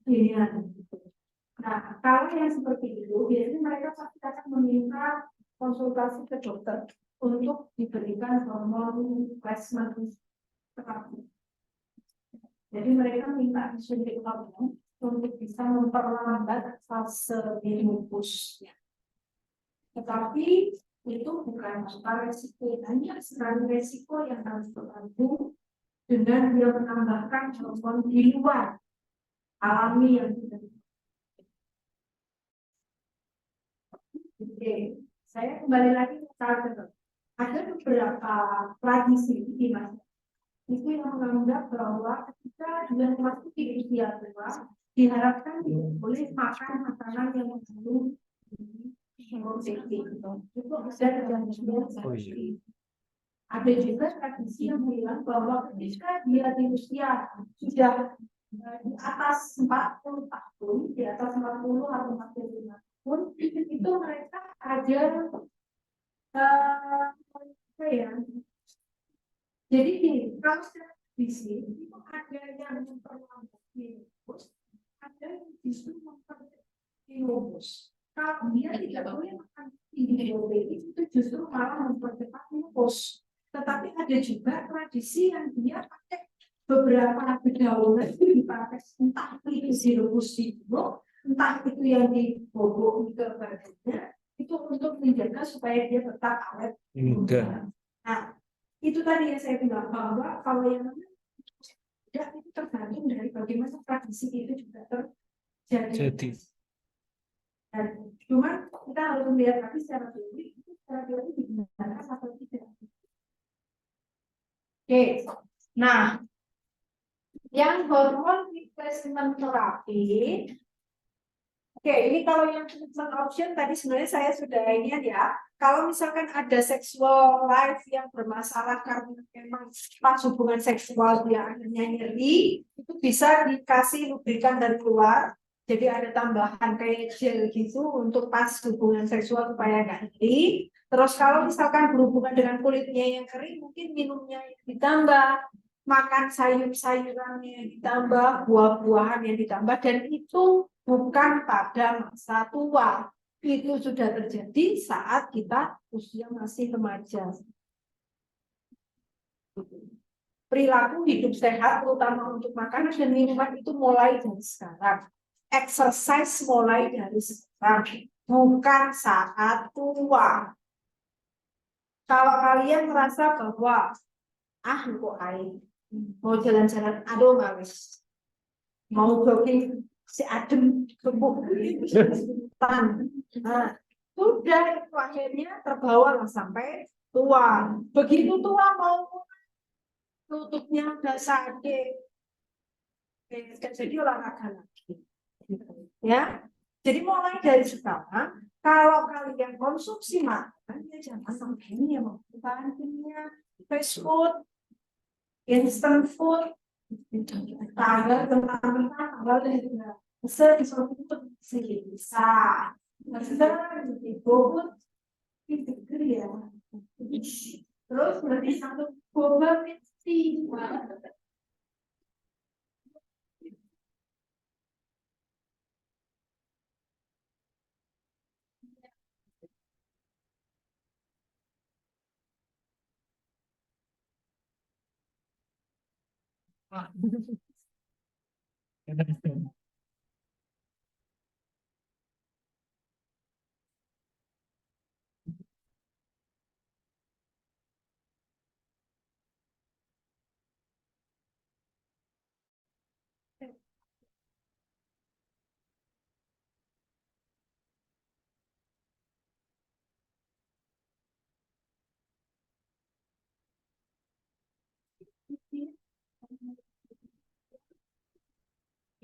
pilihan. Nah, kalau yang seperti itu, biasanya mereka pasti akan meminta konsultasi ke dokter untuk diberikan hormon replacement terapi. Jadi mereka minta disuntik hormon untuk bisa memperlambat fase menopause. Tetapi itu bukan tanpa resiko, hanya sekali resiko yang harus terbantu dengan dia menambahkan hormon di luar alami yang tidak. Oke, saya kembali lagi ke culture. Ada beberapa tradisi di masyarakat itu yang menganggap bahwa ketika dia memasuki usia tua, diharapkan boleh makan makanan yang mengandung protein. Itu bisa terjadi. Ada juga tradisi yang bilang bahwa ketika dia di usia sudah di atas 40 tahun, di atas 40 atau 45 tahun, itu mereka ada apa ya? Jadi gini, kalau tradisi itu ada yang memperlambat menopause, ada yang justru mempercepat menopause. Kalau dia tidak boleh makan tinggi protein, itu justru malah mempercepat menopause. Tetapi ada juga tradisi yang dia pakai beberapa bedaunan itu dipakai, entah itu sirup sirup, entah itu yang dibobok ke badannya, itu untuk menjaga supaya dia tetap awet muda. Nah, itu tadi yang saya bilang bahwa kalau yang tidak itu tergantung dari bagaimana tradisi itu juga terjadi. Dan cuman kita harus melihat lagi secara teori itu secara teori digunakan atau tidak. Oke, nah yang hormon replacement terapi. Oke, ini kalau yang treatment option tadi sebenarnya saya sudah ini ya. Kalau misalkan ada sexual life yang bermasalah karena memang pas hubungan seksual dia akhirnya nyeri, itu bisa dikasih lubrikan dari luar. Jadi ada tambahan kayak gel gitu untuk pas hubungan seksual supaya nggak nyeri. Terus kalau misalkan berhubungan dengan kulitnya yang kering, mungkin minumnya yang ditambah, makan sayur-sayurannya yang ditambah, buah-buahan yang ditambah, dan itu bukan pada masa tua. Itu sudah terjadi saat kita usia masih remaja. Perilaku hidup sehat, terutama untuk makanan dan minuman itu mulai dari sekarang. Exercise mulai dari sekarang, bukan saat tua. Kalau kalian merasa bahwa kok air mau jalan-jalan, aduh males, mau jogging si adem tubuh nah, sudah itu akhirnya terbawa lah sampai tua. Begitu tua mau lututnya udah sakit, jadi olahraga lagi. Ya, jadi mulai dari sekarang kalau kalian konsumsi makan ya jangan sampai ini ya mau bahannya fast food, instant food, tanggal tentang tanggal juga bisa disebut bisa bobot itu ya terus berarti satu bobot itu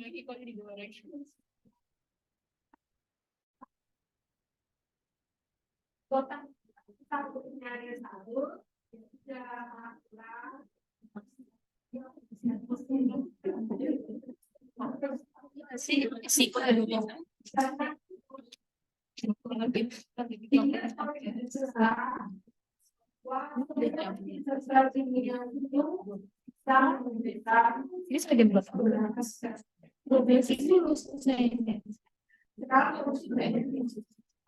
Lagi kalau digoreng. Kotak satu nyari satu, sudah Isi ini sebagai buat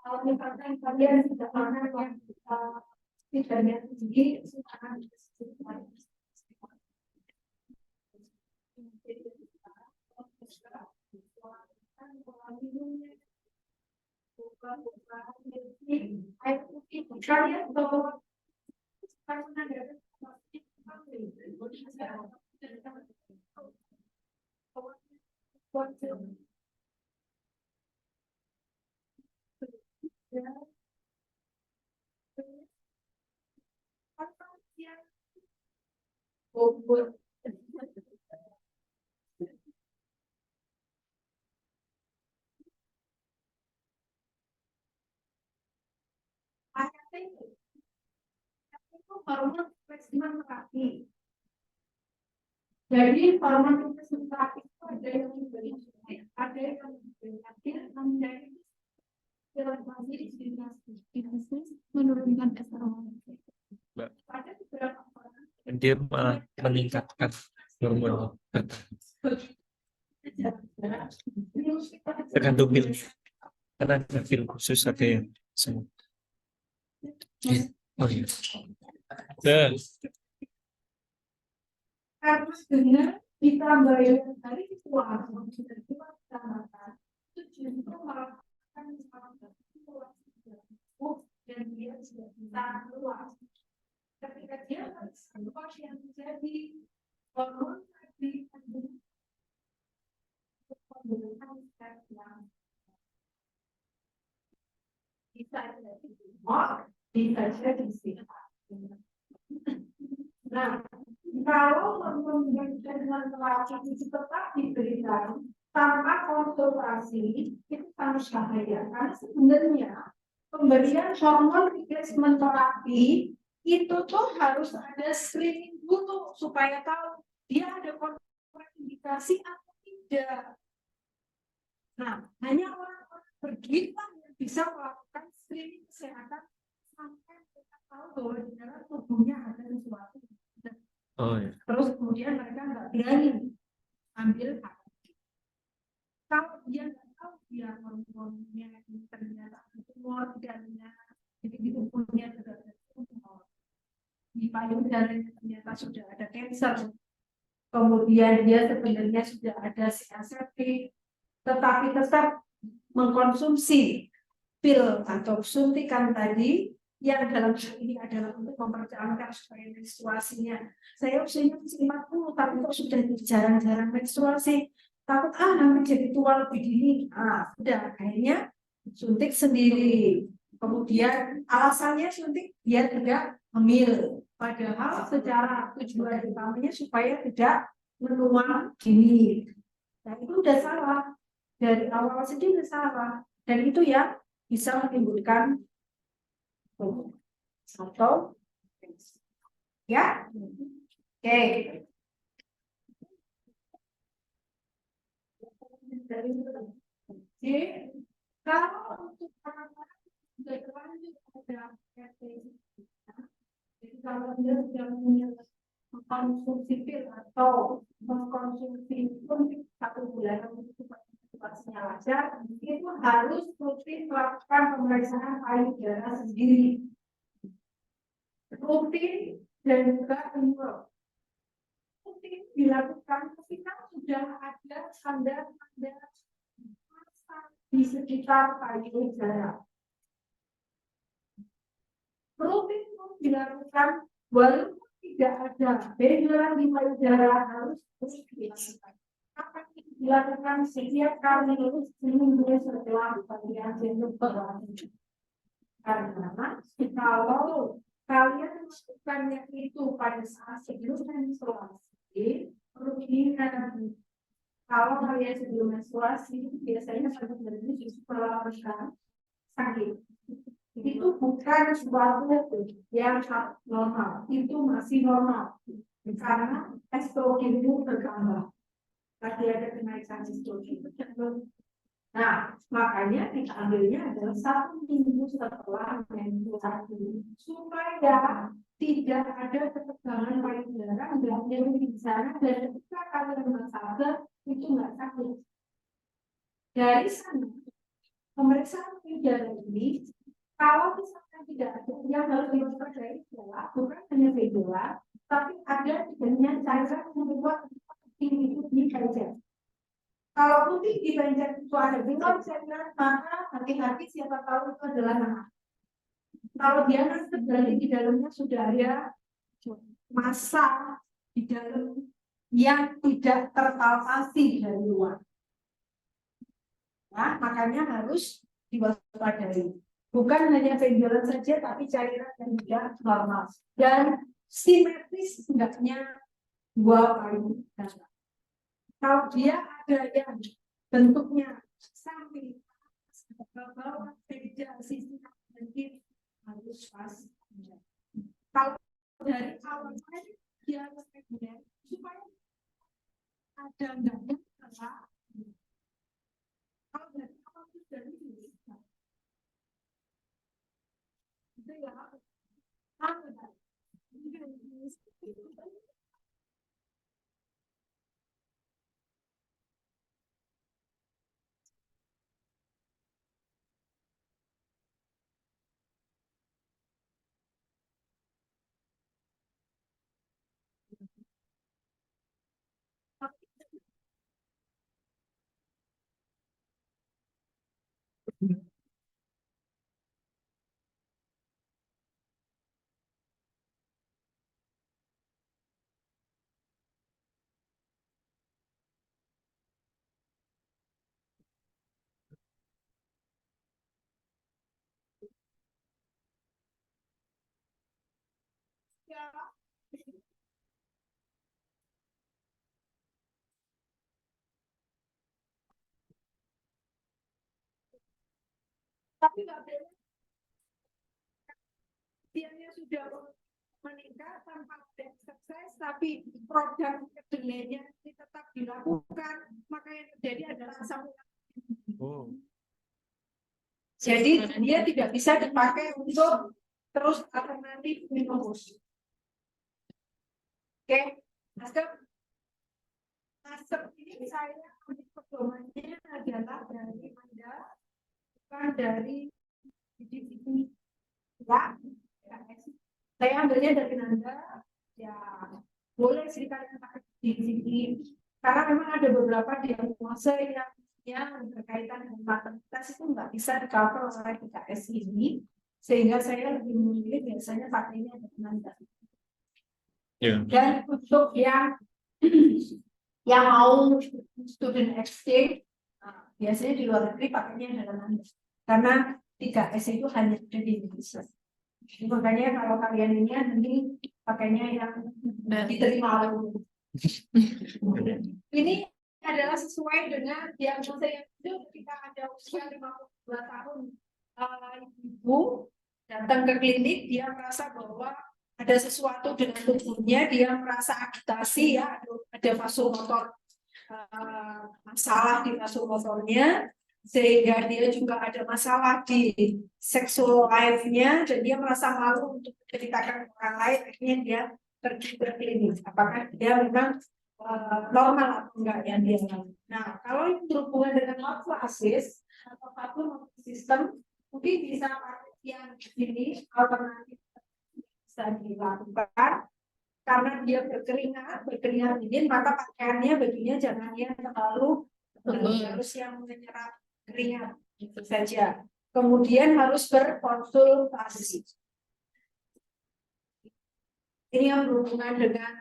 kalau misalkan kalian sudah pernah tidak tinggi, kalian bawa hormon replacement terapi. Jadi hormon replacement terapi itu ada yang memberi, ada yang menjadi relaksasi menurunkan esteron. pada beberapa orang. Dan dia malah meningkatkan hormon. Tergantung pil. Karena ada pil khusus ada yang semua. Oh iya. Dan Karena dengan ditambahin dari keluar tambahkan itu justru melakukan dan dia sudah bisa keluar. Ketika dia keluar yang terjadi hormon tadi menggunakan stres yang bisa jadi bisa jadi nah, kalau dengan terapi itu tetap diberikan tanpa konsultasi itu sangat bahaya karena sebenarnya pemberian hormon replacement terapi itu tuh harus ada screening dulu supaya tahu dia ada kontraindikasi atau tidak. Nah, hanya orang-orang bergila yang bisa melakukan screening kesehatan sampai mereka tahu bahwa di dalam tubuhnya ada sesuatu. oh iya. Terus kemudian mereka nggak berani ambil hak. Kalau dia nggak tahu dia hormonnya ternyata tumor organnya, jadi di tubuhnya sudah ada tumor, di payudaranya ternyata sudah ada kanker, kemudian dia sebenarnya sudah ada CSFP, tetapi tetap mengkonsumsi pil atau suntikan tadi yang dalam hal ini adalah untuk mempertahankan supaya menstruasinya. Saya usianya masih 40, tapi kok sudah jarang-jarang menstruasi. Takut nanti jadi tua lebih dini. Udah akhirnya suntik sendiri. Kemudian alasannya suntik biar tidak hamil. Padahal secara tujuan utamanya supaya tidak menua dini. Dan itu udah salah. Dari awal sendiri salah. Dan itu yang bisa menimbulkan atau ya oke. Jadi kalau untuk anak-anak sudah terlanjur ada jadi kalau dia sudah mengkonsumsi pil atau mengkonsumsi pun 1 bulan untuk situasinya lancar, itu harus rutin melakukan pemeriksaan payudara sendiri, rutin dan juga umroh. Rutin dilakukan ketika sudah ada tanda-tanda di sekitar payudara. Rutin pun dilakukan walaupun tidak ada benjolan di payudara harus terus dilakukan. Akan dilakukan setiap kali seminggu setelah bagian jantung berlalu. Karena kalau kalian bukannya itu pada saat sebelum menstruasi, perlu diingat kalau kalian sebelum menstruasi biasanya pada berarti justru melahirkan sakit. Itu bukan suatu yang normal, itu masih normal karena estrogen itu bertambah. Tadi ada kenaikan estrogen. Nah, makanya kita ambilnya adalah 1 minggu setelah menstruasi supaya tidak ada ketegangan payudara, nggak nyeri di sana, dan ketika kalian masak itu nggak sakit. Dari sana, pemeriksaan payudara ini, kalau misalkan tidak ada yang harus diwaspadai adalah bukan hanya payudara, tapi ada dengan cairan yang membuat tinggi itu di payudara. Kalau putih di payudara itu ada belum cairan, maka hati-hati siapa tahu itu adalah nanah. Kalau dia nanti berarti di dalamnya sudah ada massa di dalam yang tidak terpalpasi dari luar. Nah, makanya harus diwaspadai. Bukan hanya payudara saja, tapi cairan yang tidak normal dan simetris hendaknya 2 kali darah. Kalau dia ada yang bentuknya samping ke bawah, beda sisi mungkin harus pas. Kalau dari awal dia reguler supaya ada enggaknya salah. Kalau dari awal itu dari itu ya apa? Tapi nggak boleh dianya sudah meningkat tanpa ada sukses, tapi program kedelainya ini tetap dilakukan, maka yang terjadi adalah asam urat. Jadi dia tidak bisa dipakai untuk terus alternatif minum. Oke, asam ini saya pedomannya adalah dari Anda, bukan dari biji-biji ya. Saya ambilnya dari Anda, ya boleh sih kalian pakai biji-biji, karena memang ada beberapa diagnosa yang berkaitan dengan matematis itu nggak bisa di-cover oleh IKS ini, sehingga saya lebih memilih biasanya pakainya dari Anda. Dan untuk yang mau student exchange, biasanya di luar negeri pakainya dalam Anda, karena 3S itu hanya ada di Indonesia. Makanya kalau kalian ini nanti pakainya yang diterima oleh ini adalah sesuai dengan diagnosa yang itu ketika ada usia 52 tahun, ibu datang ke klinik, dia merasa bahwa ada sesuatu dengan tubuhnya, dia merasa agitasi ya, ada vasomotor, masalah di vasomotornya, sehingga dia juga ada masalah di sexual life-nya, dan dia merasa malu untuk menceritakan ke orang lain, akhirnya dia pergi ke klinik. Apakah dia memang normal atau enggak yang dia lakukan. Nah, kalau itu berhubungan dengan morfosis atau faktor sistem, mungkin bisa pakai yang ini alternatif bisa dilakukan. Karena dia berkeringat dingin, maka pakaiannya bajunya jangan yang terlalu harus yang menyerap keringat itu saja. Kemudian harus berkonsultasi. Ini yang berhubungan dengan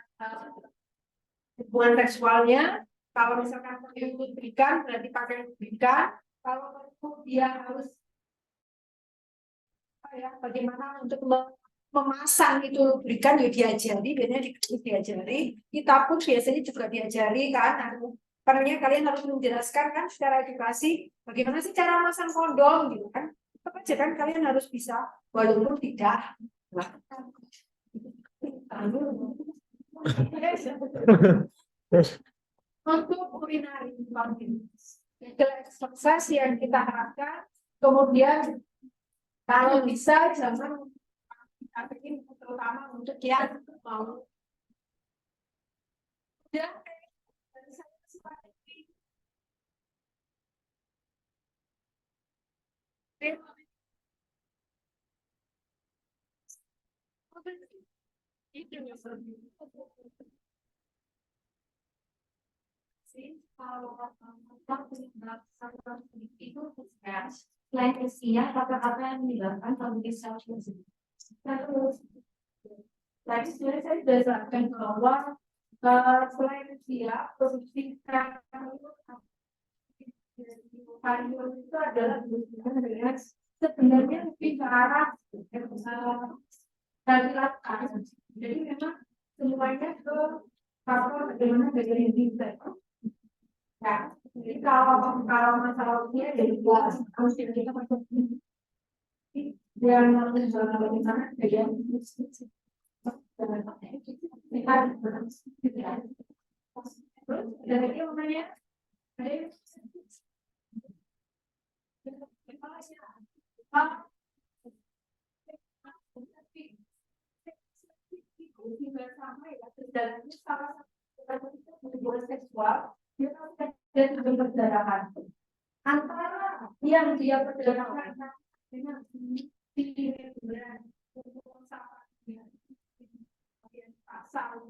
hubungan seksualnya. Kalau misalkan perlu lubrikan, berarti pakai lubrikan. Kalau perlu dia harus bagaimana untuk memasang itu lubrikan ya diajari, biasanya diajari. Kita pun biasanya juga diajari kan. Karena kalian harus menjelaskan kan secara edukasi bagaimana sih cara masang kondom gitu kan. Tetap aja kan kalian harus bisa walaupun tidak melakukan. Untuk urinary incontinence. Itu eksersis yang kita harapkan. Kemudian kalau bisa jangan ini terutama untuk yang mau dan itu selain usia kata-kata yang dilakukan kalau bisa terus tadi sebenarnya saya sudah jelaskan bahwa selain usia posisikan itu adalah dengan sebenarnya lebih ke arah dilakukan. Jadi memang semuanya ke faktor bagaimana dari desain. Ya, jadi kalau masalah usia dari kelas usia kita masuk yang menunjukkan bagaimana bagian dari yang namanya ada sama ya sejalannya salah satu hubungan seksual dia dan perdarahan antara yang dia perdarahan dengan pasal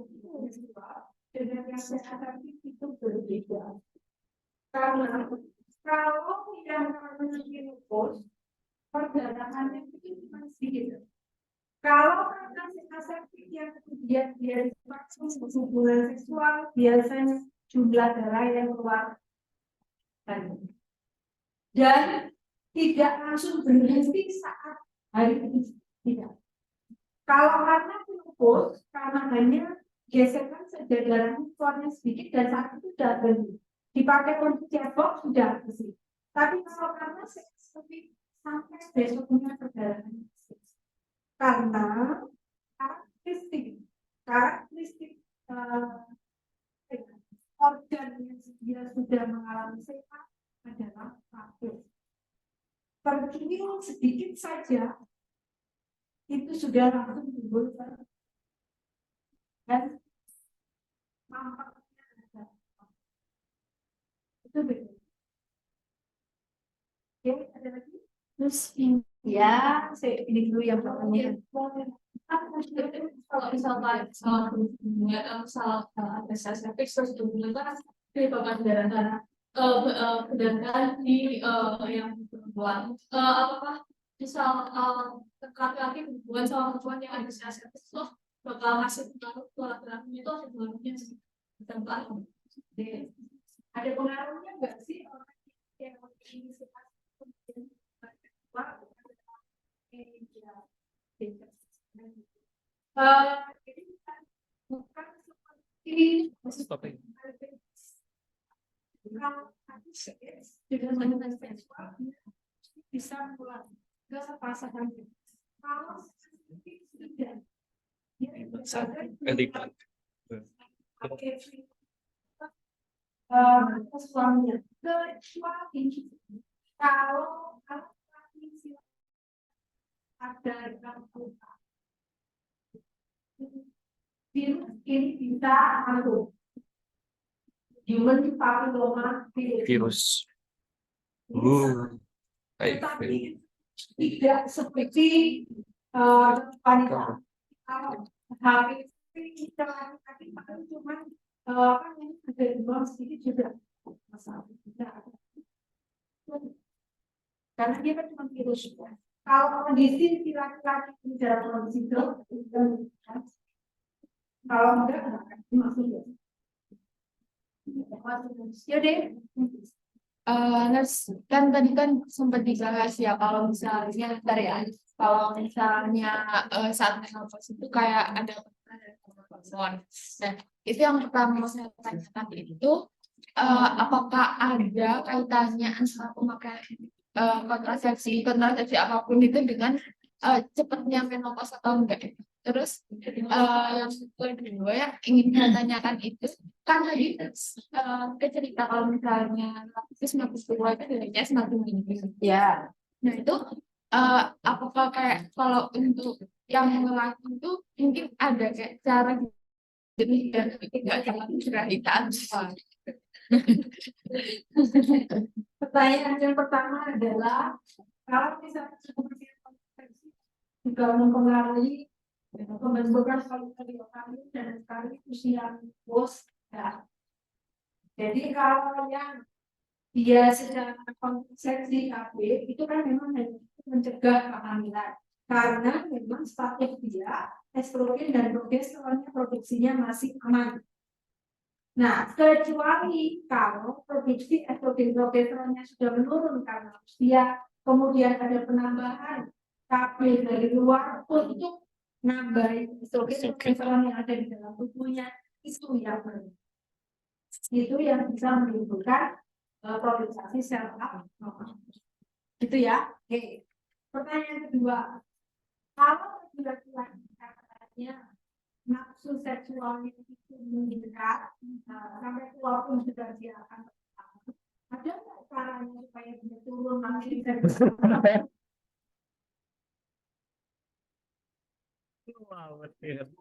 dengan yang kesehatan itu berbeda karena kalau yang memiliki lupus perdarahannya itu cuma sedikit. Kalau aseptik yang kemudian dia divaksin hubungan seksual biasanya jumlah darah yang keluar dan tidak langsung berhenti saat hari itu tidak. Kalau karena lupus karena hanya gesekan saja darahnya keluarnya sedikit dan saat itu sudah berhenti dipakai untuk cebok sudah bersih. Tapi kalau karena seperti sampai besoknya perdarahan karena karakteristik organ yang dia sudah mengalami sehat adalah rapuh. Terkilir sedikit saja itu sudah langsung timbul dan nampaknya ada itu beda. Oke, ada lagi? Terus ya, saya ini dulu yang pertama. Kalau misalkan ada sensitif terus kemudian kan menyebabkan darah kedaraan di yang perempuan. Apakah misal laki-laki hubungan sama perempuan yang ada sensitif itu bakal masuk pengaruh ke laki-laki itu ada pengaruhnya sih. Ada pengaruhnya nggak sih orang yang ini jadi bukan seperti dengan hubungan seksual bisa pulang ke pasangan. Kalau tidak, suaminya kecuali kalau ada virus ini bisa masuk human papilloma virus. Tetapi tidak seperti wanita. Kalau HIV kita laki-laki cuma kan ini ada dua sedikit juga masalah tidak ada. Karena dia kan cuma virus. Kalau kondisi si laki-laki ini dalam kondisi drop, kalau enggak akan maksudnya. Ya deh. Nurse, kan tadi kan sempat dibahas ya kalau misalnya dari kalau misalnya saat menopause itu kayak ada hormon. Nah, itu yang pertama saya tanyakan itu apakah ada kaitannya antara pemakaian kontrasepsi apapun itu dengan cepatnya menopause atau enggak? Terus yang kedua yang ingin saya tanyakan itu kan tadi cerita kalau misalnya itu semakin tua itu nilainya semakin tinggi. Ya, Nah itu apakah kayak kalau untuk yang lelaki itu mungkin ada kayak cara jadi dan tidak jangan cerita pertanyaan yang pertama adalah kalau misalnya kemudian kontrasepsi juga mempengaruhi pembentukan follicular ovarium dan sekali usia bos ya. Jadi kalau yang dia secara kontrasepsi KB itu kan memang hanya mencegah kehamilan karena memang status dia estrogen dan progesteronnya produksinya masih aman. Nah, kecuali kalau produksi estrogen progesteronnya sudah menurun karena usia, kemudian ada penambahan KB dari luar untuk nambahin estrogen progesteron yang ada di dalam tubuhnya, itu yang bisa menimbulkan produksi sel abnormal. Itu ya. Oke. Pertanyaan kedua, kalau laki-laki katanya nafsu seksualnya itu meningkat sampai tua pun sudah dia akan bertahan, ada nggak caranya supaya dia turun nafsu seksual? Wow, betul.